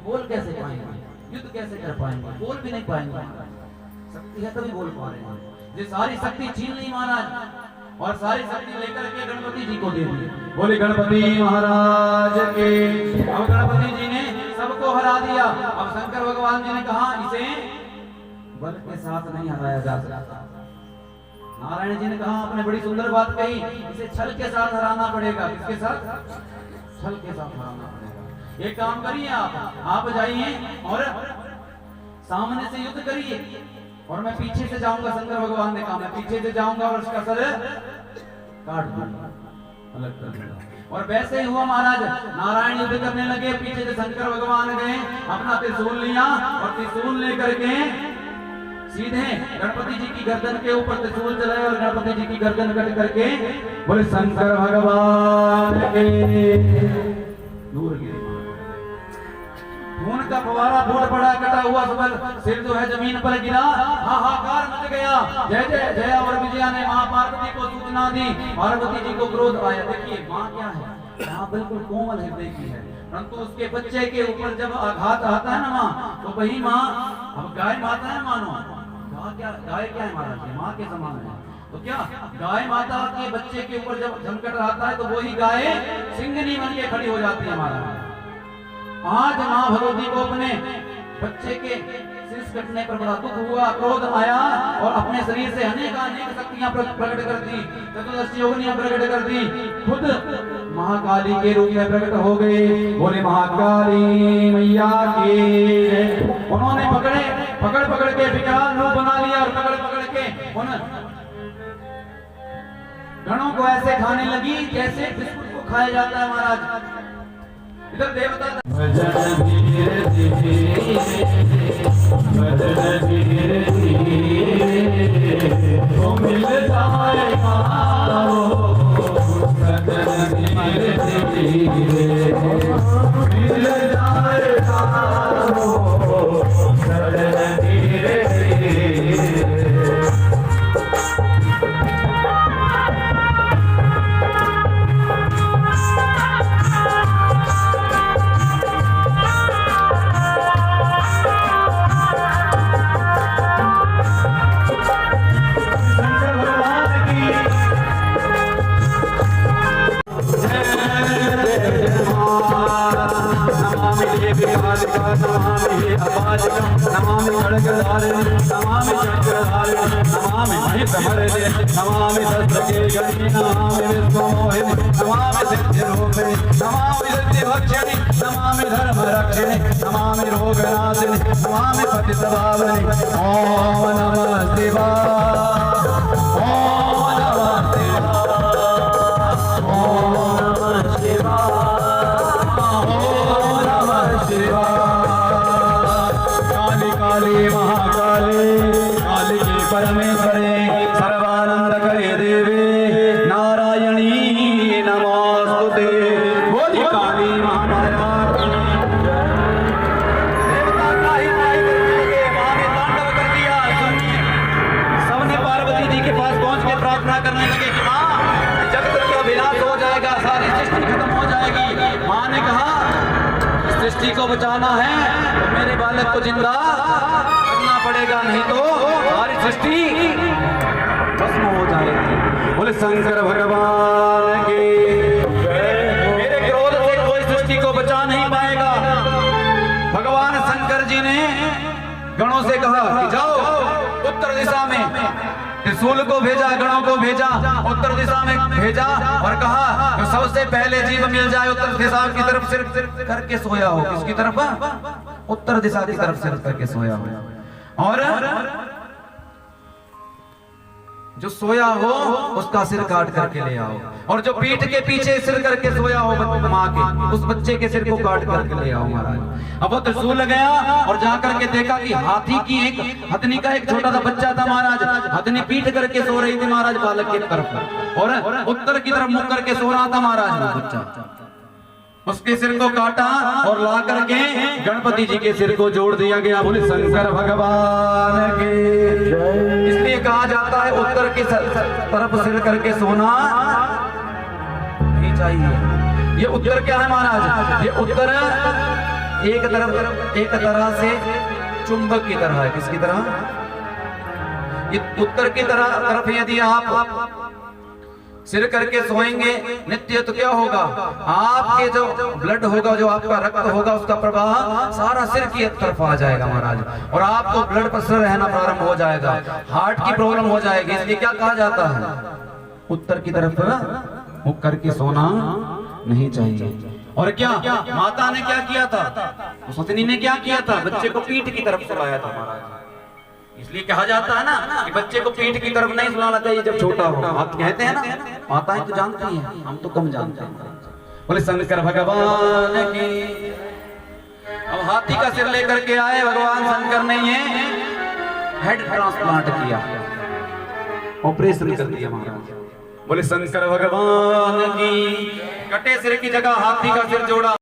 बोल कैसे पाएंगे, युद्ध कैसे कर पाएंगे, बोल भी नहीं पाएंगे। शक्ति है तभी बोल पा रहे हैं। ये सारी शक्ति छीन ली महाराज और सारी शक्ति लेकर के गणपति जी को दे दी। बोले गणपति महाराज के। अब गणपति जी ने सबको हरा दिया। अब शंकर भगवान जी ने कहा इसे बल के साथ नहीं हराया जा सकता। नारायण जी ने कहा आपने बड़ी सुंदर बात कही, इसे छल के साथ हराना पड़ेगा। किसके साथ? छल के साथ हराना पड़ेगा। एक काम करिए आप जाइए और सामने से युद्ध करिए और मैं पीछे से जाऊंगा। शंकर भगवान ने कहा मैं पीछे से जाऊंगा और उसका सर काट दूंगा, अलग कर दूंगा। और वैसे ही हुआ महाराज। नारायण युद्ध करने लगे, पीछे से शंकर भगवान गए, अपना त्रिशूल लिया और त्रिशूल लेकर के सीधे गणपति जी की गर्दन के ऊपर त्रिशूल चलाए और गणपति जी की गर्दन कट करके बोले शंकर भगवान के। दूर गिरी, खून का फवारा फूट पड़ा, कटा हुआ सबल सिर जो है जमीन पर गिरा। हाहाकार मच गया। जय जय जया और विजया ने मां पार्वती को सूचना दी। पार्वती जी को क्रोध आया। देखिए मां क्या है, मां बिल्कुल कोमल हृदय की है, परंतु उसके बच्चे के ऊपर जब आघात आता है ना मां, तो वही मां, अब गाय माता है मानो, गाय क्या है महाराज, मां के समान है। तो क्या गाय माता के बच्चे के ऊपर जब संकट आता है तो वही गाय सिंगनी बन के खड़ी हो जाती है महाराज। आज मां भगवती को अपने बच्चे के शीश कटने पर बड़ा दुख हुआ, क्रोध आया और अपने शरीर से अनेक शक्तियां प्रकट कर दी, चतुर्दशी योगिनियां प्रकट कर दी, खुद महाकाली के रूप में प्रकट हो गए। बोले महाकाली मैया की। उन्होंने पकड़ के विकराल रूप बना लिया और पकड़ के उन गणों को ऐसे खाने लगी जैसे बिस्कुट को खाया जाता है महाराज। इधर देवता भजन धीरे धीरे, भजन धीरे धीरे तो मिल जाएगा, भजन धीरे धीरे मिल जाएगा, भजन धीरे धीरे। नमामि खड्गधारिणि नमामि चक्रधारिणि नमामि महितमर्दिनि नमामि शस्त्रके गणिनि नमामि विश्वमोहिनि नमामि सिद्धिरूपिणि नमामि सिद्धिभक्षिणि नमामि धर्मरक्षिणि नमामि रोगनाशिनि नमामि पतितपावनि। ओम नमः शिवाय, ओम नमः शिवाय, ओम नमः शिवाय, ओम नमः शिवाय। काली महाकाली कालिके परमेश्वरे सर्वानंद करे देवे नारायणी नमोस्तुते। बोली काली महामाया देवता का ही न्याय करने लगे। मां ने तांडव कर दिया। सबने पार्वती जी के पास पहुंच के प्रार्थना करने लगे कि मां जगत का विनाश हो जाएगा, सारी सृष्टि खत्म हो जाएगी। मां ने कहा सृष्टि को बचाना है तो मेरे बालक को जिंदा करना पड़ेगा, नहीं तो सारी सृष्टि भस्म हो जाएगी। बोले शंकर भगवान की। मेरे क्रोध से कोई सृष्टि को बचा नहीं पाएगा। भगवान शंकर जी ने गणों से कहा कि जाओ उत्तर दिशा में। त्रिशूल को भेजा, गणों को भेजा, उत्तर दिशा में भेजा और कहा तो सबसे पहले जीव मिल जाए उत्तर दिशा की तरफ सिर करके सोया हो। किसकी तरफ? उत्तर दिशा की तरफ सिर करके सोया हो। और जो सोया हो उसका सिर काट करके ले आओ, और जो पीठ के पीछे सिर करके सोया हो माँ के, उस बच्चे के सिर को काट करके ले आओ महाराज। अब वो त्रिशूल लगाया और जाकर के देखा कि हाथी की हथनी का एक छोटा सा बच्चा था महाराज। हथनी पीठ करके सो रही थी महाराज बालक की तरफ, और उत्तर की तरफ मुख करके सो रहा था महाराज वो बच्चा। उसके सिर को काटा और ला करके गणपति जी के सिर को जोड़ दिया गया। बोले शंकर भगवान के। इसलिए कहा जाता है उत्तर की तरफ सिर करके सोना नहीं चाहिए। ये उत्तर क्या है महाराज? ये उत्तर एक तरह से चुंबक की तरह है। किसकी तरह? ये उत्तर की तरफ यदि आप सिर करके सोएंगे नित्य तो क्या होगा, आपके जो ब्लड होगा, जो आपका रक्त होगा, उसका प्रवाह सारा सिर की तरफ आ जाएगा महाराज, और आपको ब्लड प्रेशर रहना प्रारंभ हो जाएगा, हार्ट की प्रॉब्लम हो जाएगी। इसलिए क्या कहा जाता है, उत्तर की तरफ मुख करके सोना नहीं चाहिए। और क्या माता ने क्या किया था, सतनी ने क्या किया था, बच्चे को पीठ की तरफ सुलाया था महाराज। इसलिए कहा जाता है ना कि बच्चे को पीठ की तरफ नहीं सुलाना चाहिए जब छोटा हो। आप कहते हैं ना, माताएं तो जानती हैं, हम तो कम जानते हैं। बोले शंकर भगवान की। अब हाथी का सिर लेकर के आए भगवान शंकर ने, ये हेड ट्रांसप्लांट किया, ऑपरेशन कर दिया महाराज। बोले शंकर भगवान की। कटे सिर की जगह हाथी का सिर जोड़ा।